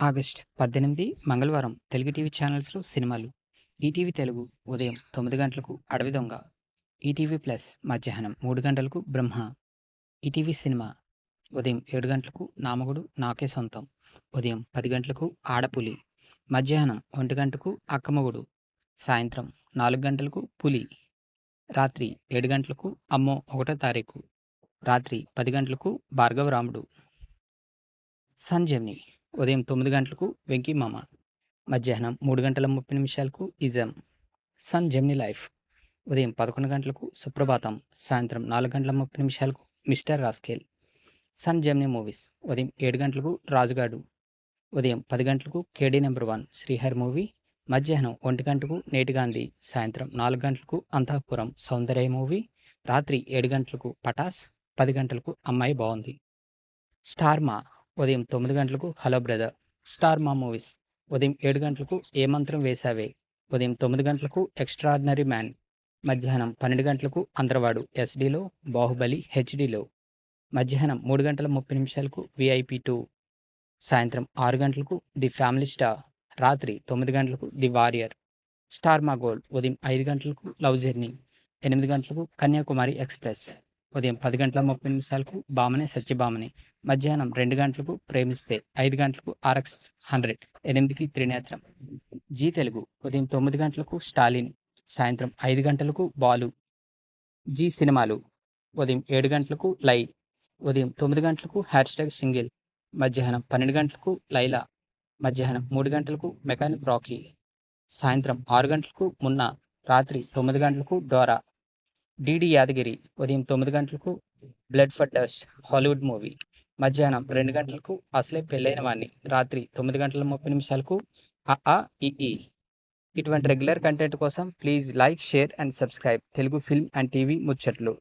August 18 మంగళవారం Telugu TV ఛానల్స్లో సినిమాలు. ఈటీవీ తెలుగు ఉదయం 9 గంటలకు అడవి దొంగ, ఈటీవీ ప్లస్ మధ్యాహ్నం 3 గంటలకు బ్రహ్మ, ఈటీవీ సినిమా ఉదయం 7 గంటలకు నామగుడు నాకే సొంతం, ఉదయం 10 గంటలకు ఆడపులి, మధ్యాహ్నం 1 గంటకు అక్కమగుడు, సాయంత్రం 4 గంటలకు పులి, రాత్రి 7 గంటలకు అమ్మో 1 తారీఖు, రాత్రి 10 గంటలకు భార్గవరాముడు. సన్ జెమిని ఉదయం 9 గంటలకు వెంకీ మామ, మధ్యాహ్నం 3 గంటల 30 నిమిషాలకు ఇజం. సన్ జెమిని లైఫ్ ఉదయం 11 గంటలకు సుప్రభాతం, సాయంత్రం 4 గంటల 30 నిమిషాలకు Mister Rascal. Sun Gemini movies ఉదయం 7 గంటలకు రాజుగాడు, ఉదయం 10 గంటలకు కేడీ నెంబర్ 1 శ్రీహరి మూవీ, మధ్యాహ్నం 1 గంటకు నేటి గాంధీ, సాయంత్రం 4 గంటలకు అంతఃపురం సౌందర్య మూవీ, రాత్రి 7 గంటలకు పటాస్, 10 గంటలకు అమ్మాయి బాగుంది. స్టార్ మా ఉదయం 9 గంటలకు హలో బ్రదర్. స్టార్ మా మూవీస్ ఉదయం 7 గంటలకు ఏ మంత్రం వేశావే, ఉదయం 9 గంటలకు ఎక్స్ట్రాడినరీ మ్యాన్, మధ్యాహ్నం 12 గంటలకు అందరవాడు ఎస్డీలో, బాహుబలి హెచ్డీలో, మధ్యాహ్నం 3 గంటల 30 నిమిషాలకు విఐపి 2, సాయంత్రం 6 గంటలకు ది ఫ్యామిలీ స్టార్, రాత్రి 9 గంటలకు ది వారియర్. స్టార్ మా గోల్డ్ ఉదయం 5 గంటలకు లవ్ జర్నీ, 8 గంటలకు కన్యాకుమారి ఎక్స్ప్రెస్, ఉదయం 10 గంటల 30 నిమిషాలకు బామనే సత్యభామని, మధ్యాహ్నం 2 గంటలకు ప్రేమిస్తే, 5 గంటలకు ఆర్ఎక్స్ 100, 8కి త్రినేత్రం. జీ తెలుగు ఉదయం 9 గంటలకు స్టాలిన్, సాయంత్రం 5 గంటలకు బాలు. జీ సినిమాలు ఉదయం 7 గంటలకు లై, ఉదయం 9 గంటలకు #సింగిల్, మధ్యాహ్నం 12 గంటలకు లైలా, మధ్యాహ్నం 3 గంటలకు మెకానిక్ రాకీ, సాయంత్రం 6 గంటలకు మున్నా, రాత్రి 9 గంటలకు డోరా. డిడి యాదగిరి ఉదయం 9 గంటలకు blood for dust Hollywood movie, మధ్యాహ్నం 2 గంటలకు అసలే పెళ్ళైన వాణ్ణి, రాత్రి 9 గంటల 30 నిమిషాలకు అ ఈ. ఇటువంటి రెగ్యులర్ కంటెంట్ కోసం please like, share and subscribe Telugu film and TV ముచ్చట్లు.